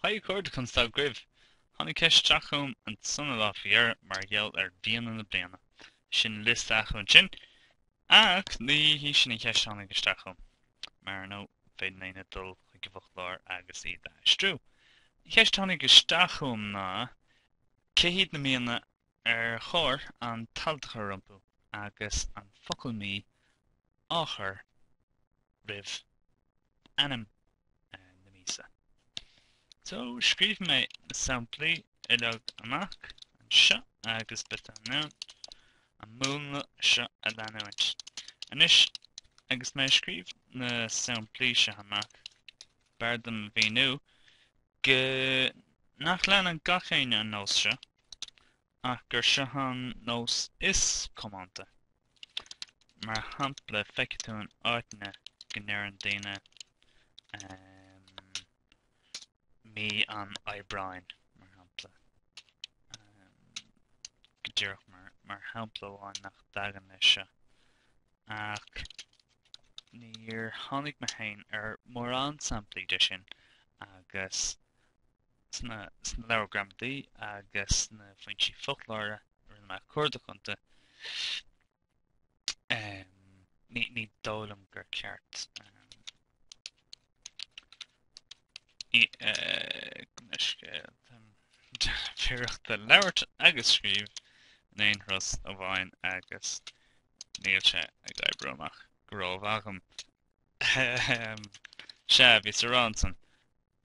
Caithfidh cuaird chun stal gribh. Tháinig ceist teachum an sona lá fiar mar gheall Bliana na Bliana. Sin list achum sin. Ach ní hí sin I ceist tháinig isteachum. Mar nó féidir naine dul chuig go bhochlár agus iad a strú. Ceist tháinig isteachum ná céad na Míonna chóir an taltacha rompu agus an focail mí áchar ribh anam na mísa. So scríb mé na samplaí ileag amach an seo agus bit an nún an múlna seo a leanúint. Anis agus mé scríb na samplaí seo amach bardam bhí nú go nach lean an gachéine an nós seo ach gur seo an nós is cománta. Mar hampla feicitú an áiteanna go ndeir an daoine mí an oibreáin mar hampla. Go dtíreach mar hampla bháin nach dagan lei seo. Ach níor tháinig me hain mór an samplaí de sin agus sna leabhar Gramadach agus na foinsí folklóra rinne me cuarda chunta ní dólam gur ceart Fireachta leabhart agus scríb naon ros a bhain agus níl sé ag oibreamach go raibh agam. Se bhí sa ránsan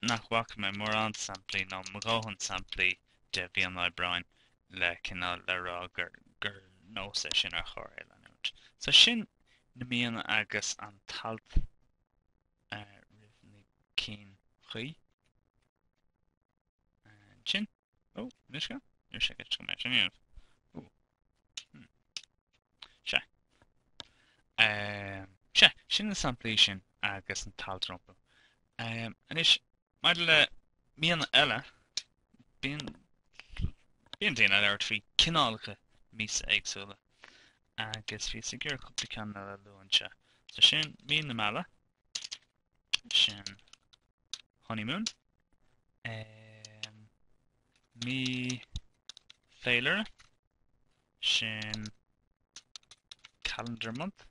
nach bhaca mé mór an samplaí nó magáhan samplaí de bhí an oibreáin le cinál le rá gur nós é sin ar chóir é leanúint. So sin na Míonna agus an talt rithnig cín chuí. Sin? Ó, níos go? Níor sé go mé sin íanamh. Se. Se, sin na samplaí sin agus an talt rompu. Anis, mar le Míonna eile, bíon daoine leabhart faoi cineálacha míosa éagsúla. Agus bhí sa gur cúpla ceanna le luainse. So sin Míonna meala, sin honeymoon, mí féileara, sin calendar month,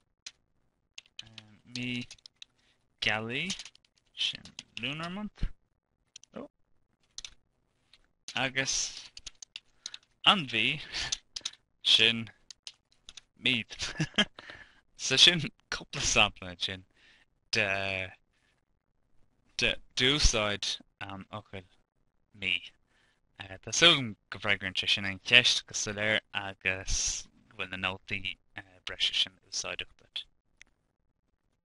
mí Gaeilge, sin lunar month, agus an bhí sin míad. So sin cúpla sampla sin de dúsáid an ocail mí. Tá suaim go bhreagrainte sin an cheist go soléir agus bhfuil na nótaí breise sin úsáideach